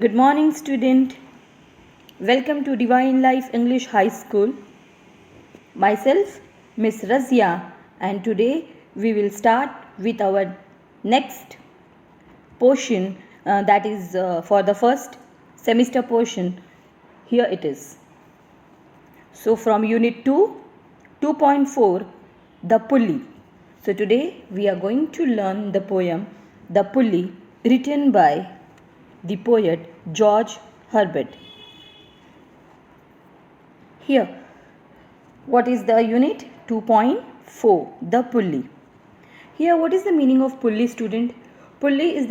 Good morning, student. Welcome to Divine Life English High School. Myself, Miss Razia, and today we will start with our next portion that is for the first semester portion. Here it is. So, from Unit 2, 2.4, The Pulley. So, today we are going to learn the poem The Pulley, written by the poet George Herbert. Here, what is the unit? 2.4, The Pulley. Here, what is the meaning of pulley, student? Pulley is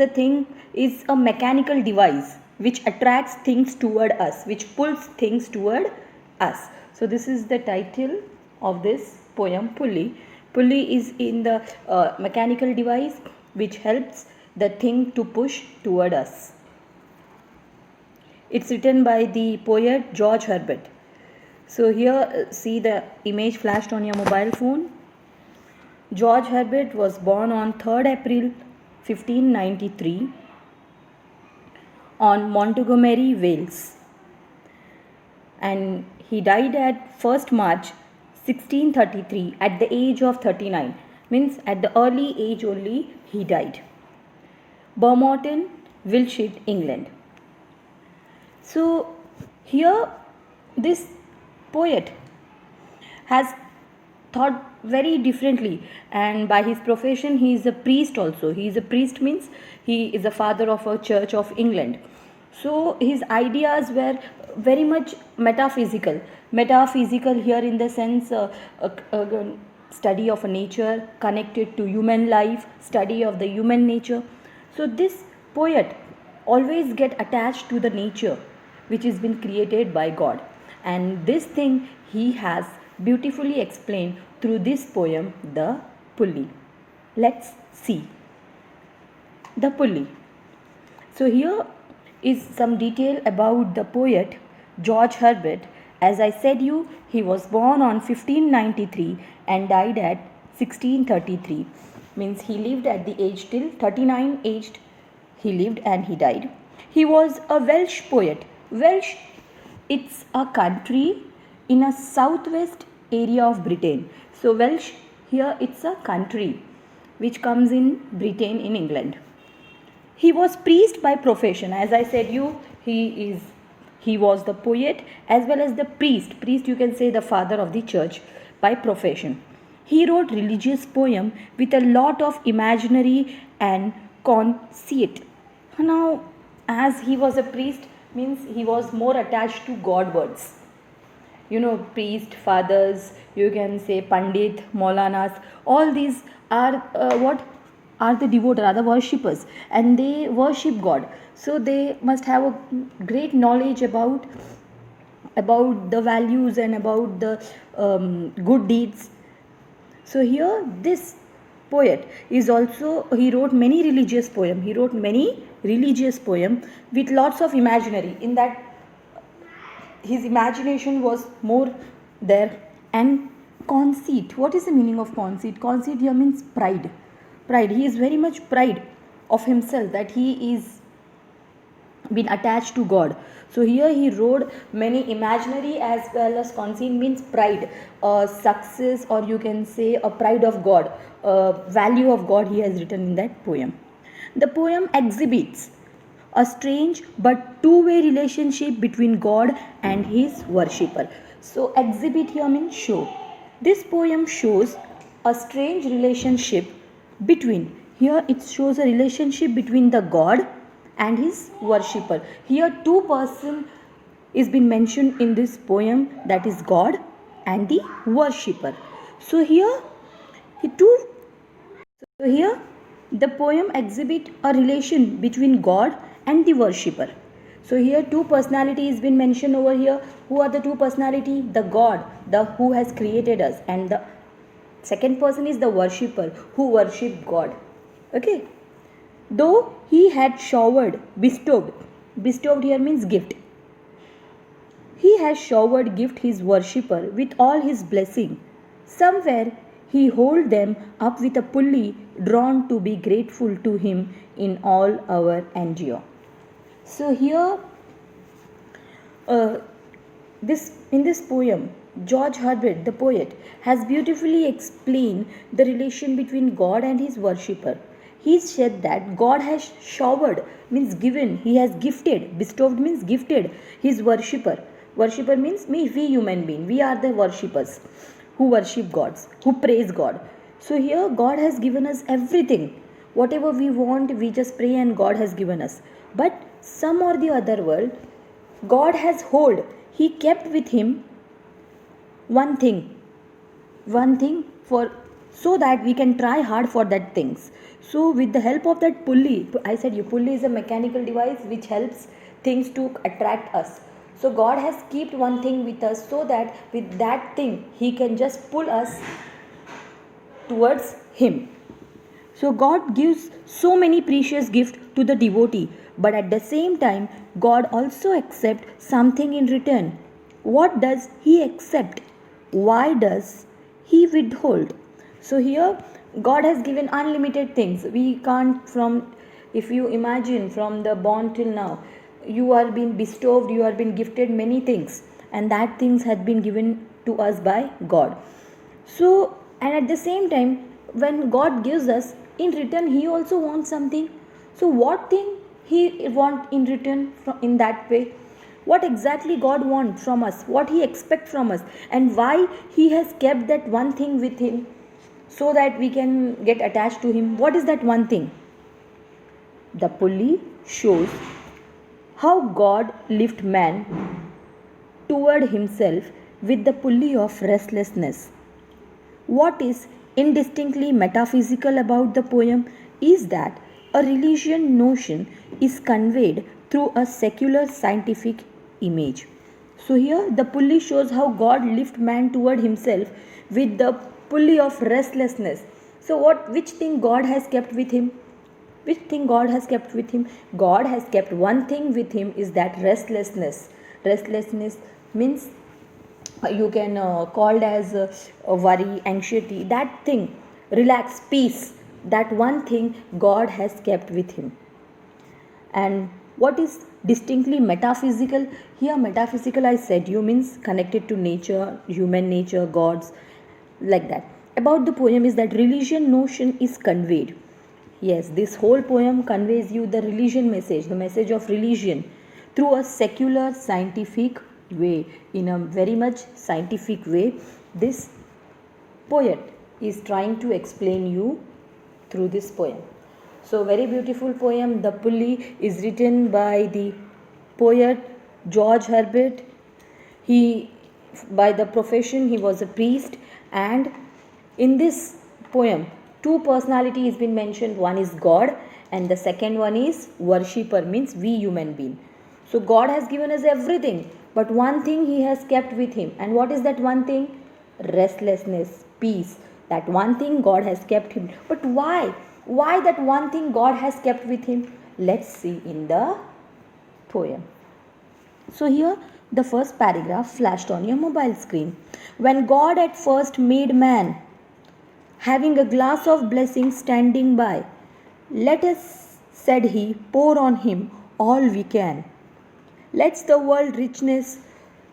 is a mechanical device which attracts things toward us, which pulls things toward us. So, this is the title of this poem, Pulley. Pulley is in the mechanical device which helps the thing to push toward us. It's written by the poet George Herbert. So here see the image flashed on your mobile phone. George Herbert was born on 3rd April 1593 on Montgomery, Wales, and he died at 1st March 1633 at the age of 39. Means at the early age only he died. Bermonton, Wiltshire, England. So here this poet has thought very differently, and by his profession he is a priest also. He is a priest means he is a father of a Church of England. So his ideas were very much metaphysical here in the sense study of a nature connected to human life, study of the human nature. So this poet always get attached to the nature which has been created by God, and this thing he has beautifully explained through this poem, The Pulley. Let's see. The Pulley. So here is some detail about the poet George Herbert. As I said you, he was born on 1593 and died at 1633. Means he lived at the age till 39 aged. He lived and he died. He was a Welsh poet. Welsh, it's a country in a southwest area of Britain. So Welsh, here it's a country which comes in Britain in England. He was priest by profession. As I said you, he was the poet as well as the priest. Priest, you can say the father of the church by profession. He wrote religious poem with a lot of imaginary and conceit. Now, as he was a priest, means he was more attached to Godwards. You know, priest, fathers, you can say Pandit, Maulanas, all these are what are the devotees, are the worshippers, and they worship God. So they must have a great knowledge about the values and about the good deeds. So here this poet is also, he wrote many religious poem. He wrote many religious poem with lots of imaginary. In that his imagination was more there. And conceit. What is the meaning of conceit? Conceit here means pride. Pride. He is very much pride of himself that he is been attached to God. So here he wrote many imaginary as well as conceit means pride, success, or you can say a pride of God, value of God he has written in that poem. The poem exhibits a strange but two-way relationship between God and his worshipper. So exhibit here means show. This poem shows a strange relationship between, here it shows a relationship between the God and his worshipper. Here two person is been mentioned in this poem, that is God and the worshipper. So here the poem exhibit a relation between God and the worshipper. So here two personality has been mentioned over here. Who are the two personality? The God, the who has created us, and the second person is the worshipper who worship God. Okay. Though he had bestowed here means gift. He has showered gift his worshipper with all his blessing. Somewhere he hold them up with a pulley drawn to be grateful to him in all our endure. So here, uh, this in this poem, George Herbert, the poet, has beautifully explained the relation between God and his worshipper. He said that God has showered, means given, he has gifted, bestowed means gifted, his worshipper. Worshipper means me, we human being, we are the worshippers who worship gods, who praise God. So here God has given us everything. Whatever we want, we just pray and God has given us. But some or the other world, God has hold. He kept with him one thing for, so that we can try hard for that things. So with the help of that pulley, I said you, pulley is a mechanical device which helps things to attract us. So God has kept one thing with us, so that with that thing he can just pull us towards him. So God gives so many precious gifts to the devotee, but at the same time, God also accepts something in return. What does he accept? Why does he withhold? So here, God has given unlimited things. We can't from, if you imagine from the born till now, you are being bestowed, you are being gifted many things, and that things had been given to us by God. So, and at the same time, when God gives us, in return, He also wants something. So, what thing He want in return in that way? What exactly God wants from us? What He expects from us? And why He has kept that one thing with Him, so that we can get attached to Him? What is that one thing? The pulley shows how God lifts man toward Himself with the pulley of restlessness. What is indistinctly metaphysical about the poem is that a religion notion is conveyed through a secular scientific image. So here the pulley shows how God lifts man toward himself with the pulley of restlessness. So which thing God has kept with him? Which thing God has kept with him? God has kept one thing with him, is that restlessness. Restlessness means you can called as worry, anxiety, that thing, relax, peace, that one thing God has kept with him. And what is distinctly metaphysical? Here metaphysical, I said you, means connected to nature, human nature, gods, like that. About the poem is that religion notion is conveyed. Yes, this whole poem conveys you the religion message, the message of religion, through a secular scientific way. In a very much scientific way, this poet is trying to explain you through this poem. So very beautiful poem. The Pulley is written by the poet George Herbert. He, by the profession, he was a priest, and in this poem two personality has been mentioned. One is God and the second one is worshipper, means we human being. So God has given us everything, but one thing he has kept with him. And what is that one thing? Restlessness, peace. That one thing God has kept him. But why? Why that one thing God has kept with him? Let's see in the poem. So here the first paragraph flashed on your mobile screen. When God at first made man, having a glass of blessing standing by, let us, said he, pour on him all we can. Let's the world richness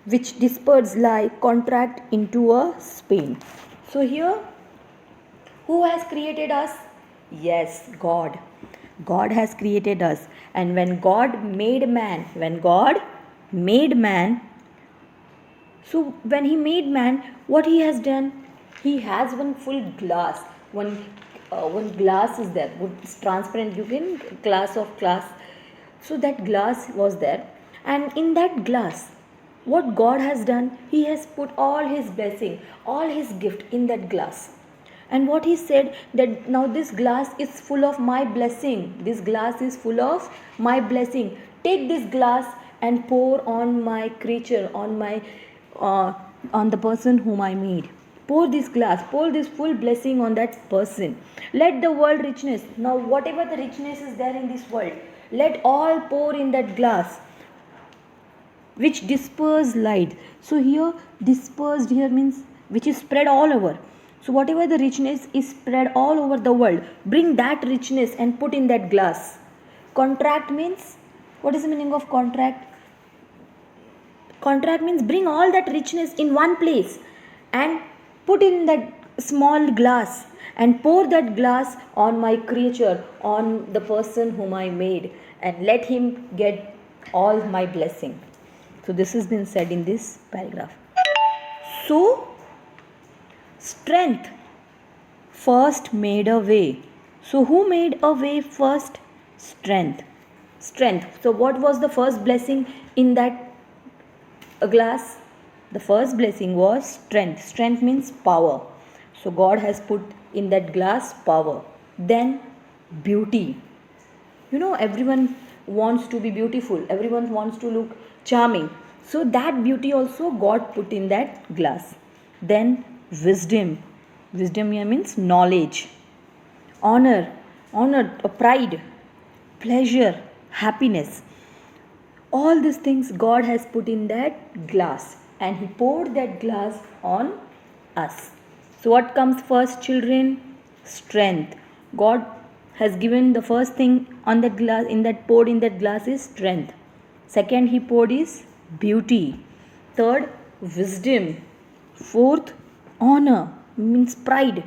which dispersed lie contract into a span. So here, who has created us? Yes, God. God has created us. And when God made man, so when he made man, what he has done? He has one full glass. One glass is there. It's transparent. You can glass of glass. So that glass was there, and in that glass, what God has done? He has put all His blessing, all His gift in that glass. And what He said, that now this glass is full of my blessing. This glass is full of my blessing. Take this glass and pour on my creature, on my on the person whom I made. Pour this glass, pour this full blessing on that person. Let the world richness. Now whatever the richness is there in this world, let all pour in that glass, which disperse light. So here dispersed here means which is spread all over. So whatever the richness is spread all over the world, bring that richness and put in that glass. Contract means What is the meaning of contract? Contract means bring all that richness in one place and put in that small glass and pour that glass on my creature, on the person whom I made, and let him get all my blessing. So this has been said in this paragraph. So strength first made a way. So who made a way first? Strength. Strength. So what was the first blessing in that glass? The first blessing was strength. Strength means power. So God has put in that glass power. Then beauty. Everyone wants to be beautiful. Everyone wants to look charming. So that beauty also God put in that glass. Then wisdom. Wisdom here means knowledge. Honor, pride, pleasure, happiness. All these things God has put in that glass, and He poured that glass on us. So what comes first, children? Strength. God has given the first thing on that glass, poured in that glass is strength. Second He poured is beauty. Third, wisdom. Fourth, honor, means pride.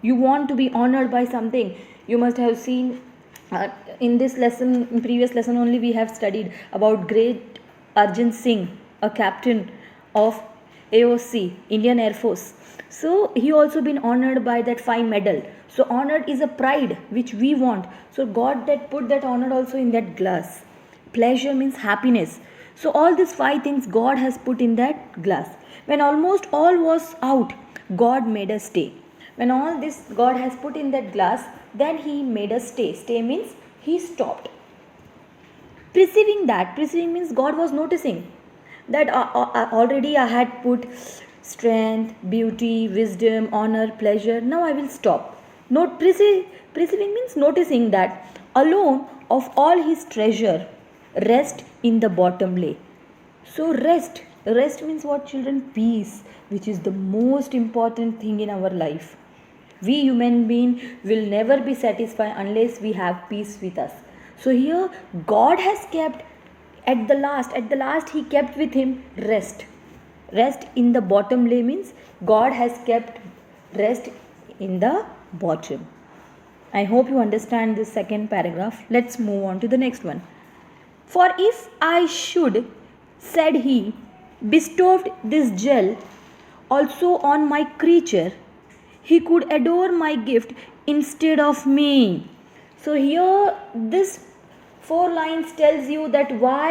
You want to be honored by something. You must have seen in this lesson, in previous lesson only, we have studied about great Arjun Singh, a captain of AOC, Indian Air Force. So he also been honored by that fine medal. So honored is a pride which we want. So God that put that honor also in that glass. Pleasure means happiness. So all these 5 things God has put in that glass. When almost all was out, God made us stay. When all this God has put in that glass, then He made us stay. Stay means He stopped. Perceiving means God was noticing that already I had put strength, beauty, wisdom, honor, pleasure. Now I will stop. Perceiving means noticing that alone of all His treasure, rest in the bottom lay. So rest means what, children? Peace, which is the most important thing in our life. We human beings will never be satisfied unless we have peace with us. So here God has kept at the last He kept with Him rest. Rest in the bottom lay means God has kept rest in the bottom. I hope you understand this second paragraph. Let's move on to the next one. For if I should, said He, bestowed this jewel also on my creature, He could adore my gift instead of me. So here this 4 lines tells you that why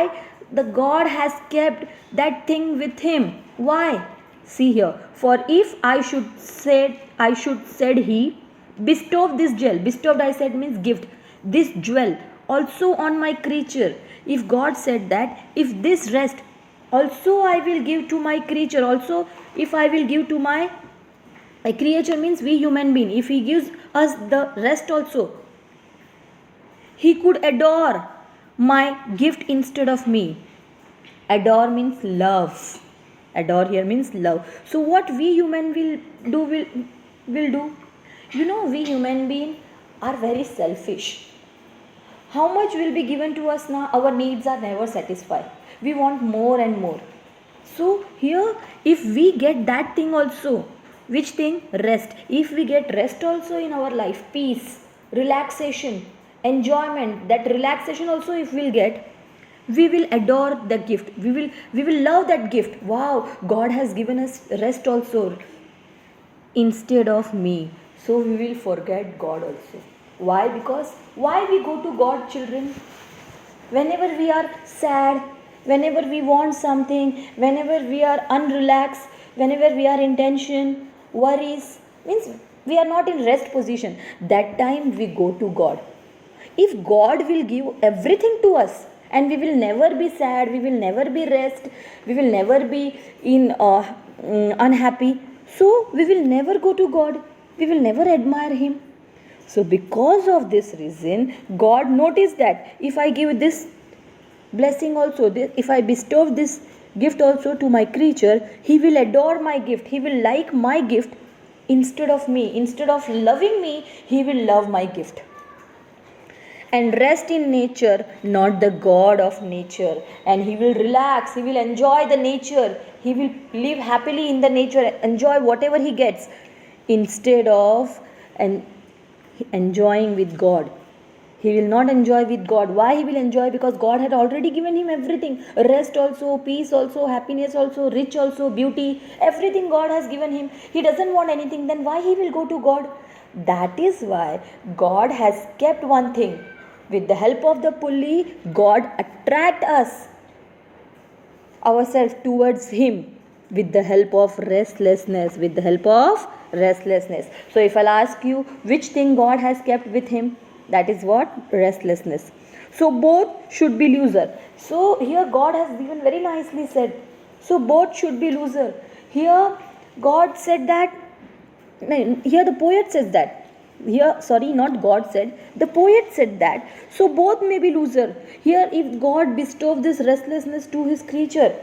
the God has kept that thing with Him. Why? See here. For if I should said He, bestowed this jewel. Bestowed, I said, means gift. This jewel also on my creature. If God said that, if this rest also I will give to my creature, also if I will give to my creature means we human being, if He gives us the rest also, He could adore my gift instead of me. Adore means love. Adore here means love. So what we human will do. We human beings are very selfish. How much will be given to us now? Our needs are never satisfied. We want more and more. So here, if we get that thing also, which thing? Rest. If we get rest also in our life, peace, relaxation, enjoyment, that relaxation also if we'll get, we will adore the gift. We will love that gift. Wow, God has given us rest also instead of me. So we will forget God also. Why? Because why we go to God, children? Whenever we are sad, whenever we want something, whenever we are unrelaxed, whenever we are in tension, worries, means we are not in rest position. That time we go to God. If God will give everything to us and we will never be sad, we will never be rest, we will never be in unhappy, so we will never go to God. We will never admire Him. So because of this reason, God noticed that if I give this blessing also, if I bestow this gift also to my creature, he will adore my gift. He will like my gift instead of me. Instead of loving me, he will love my gift. and rest in nature, not the God of nature. And he will relax, he will enjoy the nature, he will live happily in the nature, enjoy whatever he gets instead of enjoying with God. He will not enjoy with God. Why he will enjoy? Because God had already given him everything. Rest also, peace also, happiness also, rich also, beauty. Everything God has given him. He doesn't want anything. Then why he will go to God? That is why God has kept one thing. With the help of the pulley, God attract us ourselves towards him with the help of restlessness. So if I'll ask you which thing God has kept with him, that is what? Restlessness. So both should be loser. So here God has even very nicely said, so both should be loser. Here God said that, here the poet says that, not God said, the poet said that, so both may be loser. Here if God bestow this restlessness to his creature,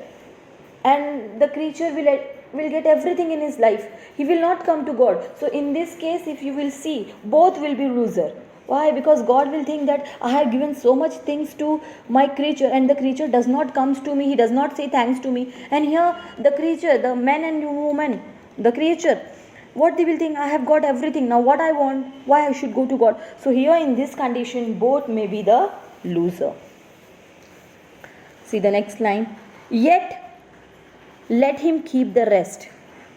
and the creature will get everything in his life, he will not come to God. So in this case, if you will see, both will be loser. Why? Because God will think that I have given so much things to my creature, and the creature does not comes to me, he does not say thanks to me. And here the creature, the man and woman, the creature, what they will think, I have got everything, now what I want, why I should go to God? So here in this condition, both may be the loser. See the next line. Yet let him keep the rest,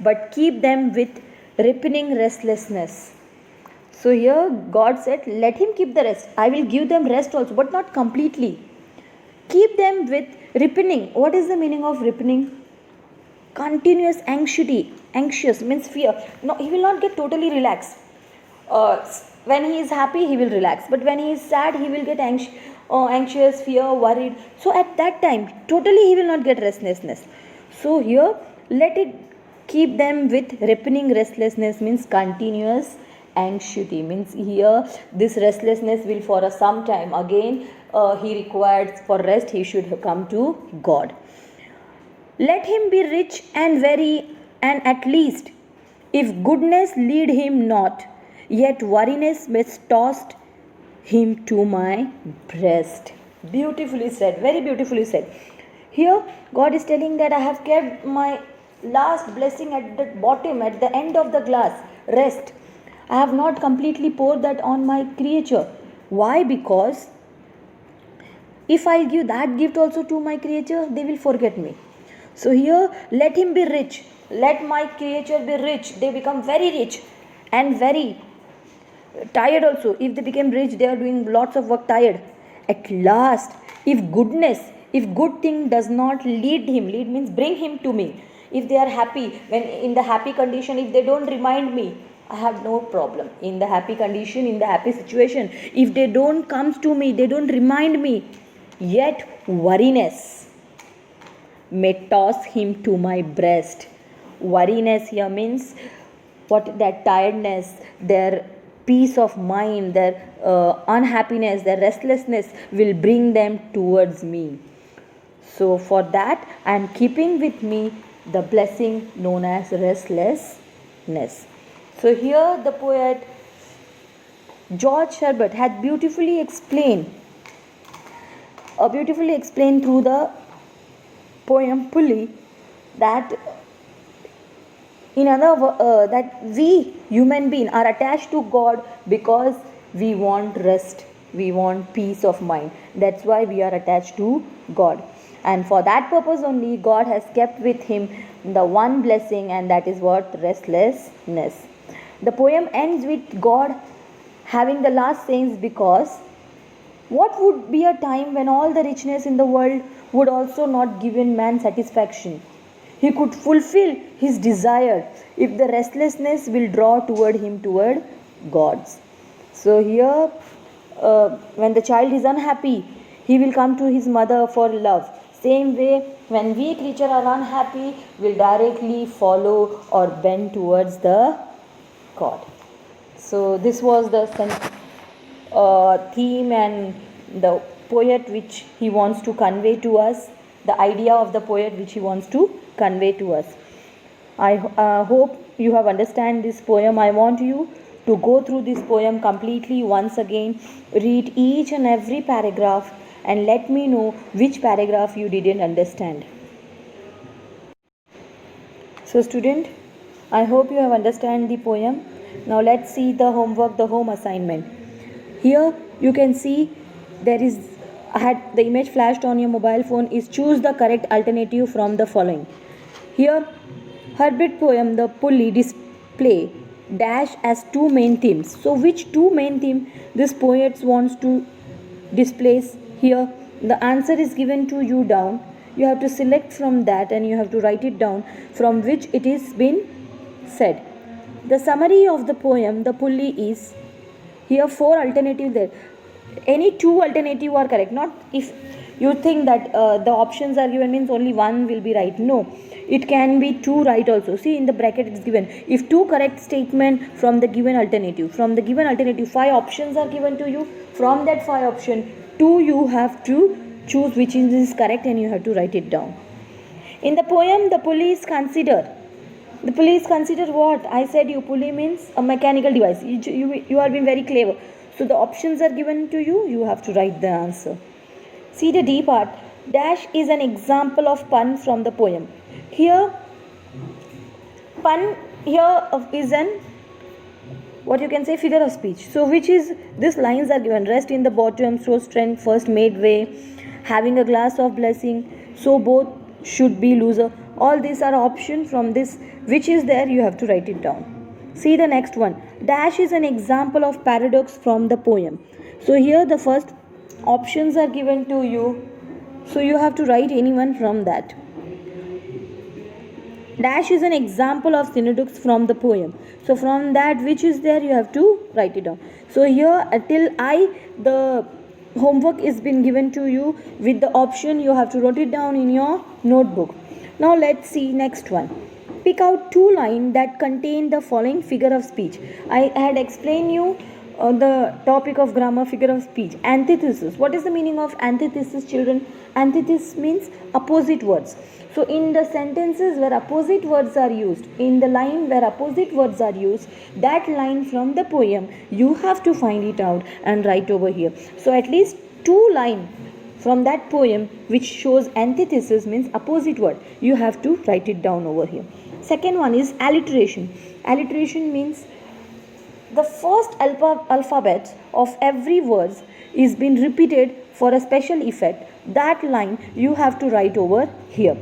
but keep them with ripening restlessness. So here God said, let him keep the rest. I will give them rest also, but not completely. Keep them with ripening. What is the meaning of ripening? Continuous anxiety. Anxious means fear. No, he will not get totally relaxed. When he is happy, he will relax. But when he is sad, he will get anxious, fear, worried. So at that time, totally he will not get restlessness. So here, let it keep them with ripening restlessness means continuous anxiety. Means here, this restlessness will for some time. Again, he requires for rest, he should come to God. Let him be rich and very, and at least, if goodness lead him not, yet worriness may tossed him to my breast. Beautifully said, very beautifully said. Here, God is telling that I have kept my last blessing at the bottom, at the end of the glass, rest. I have not completely poured that on my creature. Why? Because if I give that gift also to my creature, they will forget me. So here, let him be rich. Let my creature be rich. They become very rich and very tired also. If they become rich, they are doing lots of work tired. At last, if good thing does not lead means bring him to me. If they are happy, when in the happy condition, if they don't remind me, I have no problem. In the happy condition, in the happy situation, if they don't come to me, they don't remind me, yet worriness may toss him to my breast. Worriness here means what? That tiredness, their peace of mind, their unhappiness, their restlessness will bring them towards me. So for that, I am keeping with me the blessing known as restlessness. So here the poet George Herbert had beautifully explained through the poem Pulley that that we human beings are attached to God because we want rest, we want peace of mind. That's why we are attached to God, and for that purpose only God has kept with him the one blessing, and that is what? Restlessness. The poem ends with God having the last sayings, because what would be a time when all the richness in the world would also not give man satisfaction? He could fulfill his desire if the restlessness will draw toward him toward God's. So here, when the child is unhappy, he will come to his mother for love. Same way, when we creature are unhappy, will directly follow or bend towards the God. So this was the theme and the poet which he wants to convey to us, the idea of the poet which he wants to convey to us. I hope you have understand this poem. I want you to go through this poem completely once again, read each and every paragraph, and let me know which paragraph you didn't understand. So student, I hope you have understand the poem. Now let's see the homework, the home assignment. Here you can see there is the image flashed on your mobile phone is choose the correct alternative from the following. Here Herbert poem The Pulley display dash as two main themes. So which two main theme this poet wants to displace here? The answer is given to you down. You have to select from that and you have to write it down from which it is been said. The summary of the poem The Pulley is here four alternatives there. Any two alternative are correct. Not if you think that the options are given means only one will be right. No, it can be two right also. See in the bracket it is given. If two correct statement from the given alternative, five options are given to you. From that five option, two you have to choose which is correct and you have to write it down. In the poem, the pulley is considered. The pulley is considered what? I said you pulley means a mechanical device. You are being very clever. So the options are given to you. You have to write the answer. See the D part. Dash is an example of pun from the poem. Here, pun here is an what you can say figure of speech. So which is these lines are given. Rest in the bottom, show strength, first made way, having a glass of blessing, so both should be loser. All these are options from this. Which is there you have to write it down. See the next one. Dash is an example of paradox from the poem. So here the first options are given to you. So you have to write anyone from that. Dash is an example of synecdoche from the poem. So from that which is there you have to write it down. So here till the homework is been given to you with the option you have to write it down in your notebook. Now let's see next one. Pick out two lines that contain the following figure of speech. I had explained you the topic of grammar, figure of speech. Antithesis. What is the meaning of antithesis, children? Antithesis means opposite words. So in the sentences where opposite words are used, in the line where opposite words are used, that line from the poem you have to find it out and write over here. So at least two lines from that poem which shows antithesis means opposite word, you have to write it down over here. Second one is alliteration. Alliteration means the first alphabet of every word is been repeated for a special effect. That line you have to write over here.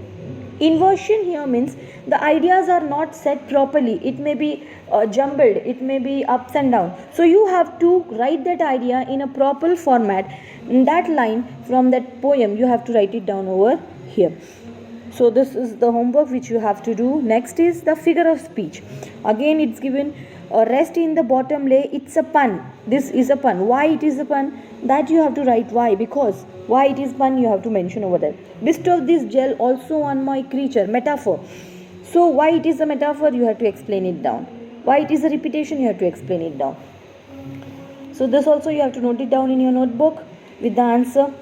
Inversion here means the ideas are not set properly. It may be jumbled, it may be ups and down. So you have to write that idea in a proper format. In that line from that poem you have to write it down over here. So this is the homework which you have to do. Next is the figure of speech. Again it's given rest in the bottom lay. It's a pun. This is a pun. Why it is a pun? That you have to write why. Because why it is pun you have to mention over there. Bestow this gel also on my creature. Metaphor. So why it is a metaphor you have to explain it down. Why it is a repetition you have to explain it down. So this also you have to note it down in your notebook with the answer.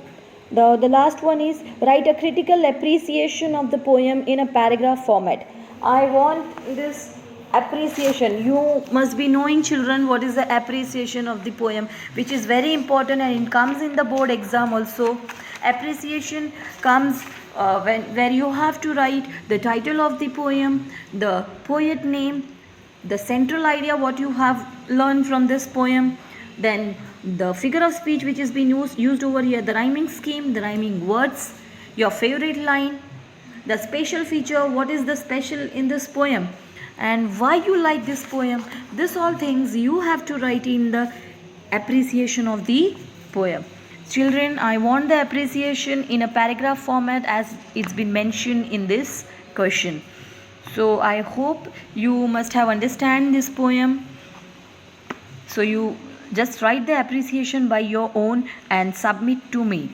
The last one is write a critical appreciation of the poem in a paragraph format. I want this appreciation. You must be knowing, children, what is the appreciation of the poem, which is very important and it comes in the board exam also. Appreciation comes where you have to write the title of the poem, the poet name, the central idea what you have learned from this poem, then the figure of speech which is being used over here, the rhyming scheme, the rhyming words, your favorite line, the special feature, what is the special in this poem, and why you like this poem. This all things you have to write in the appreciation of the poem. Children, I want the appreciation in a paragraph format as it's been mentioned in this question. So I hope you must have understand this poem. So you just write the appreciation by your own and submit to me.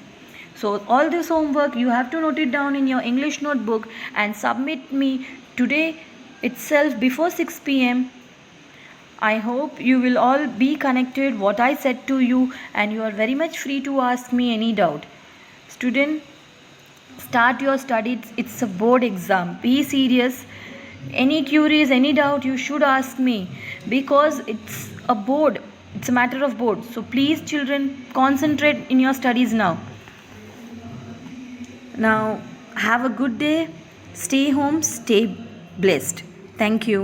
So all this homework you have to note it down in your English notebook and submit me today itself before 6 p.m. I hope you will all be connected what I said to you and you are very much free to ask me any doubt. Student, start your studies. It's a board exam. Be serious. Any queries, any doubt you should ask me because it's a board. It's a matter of board. So please, children, concentrate in your studies now. Now, have a good day. Stay home. Stay blessed. Thank you.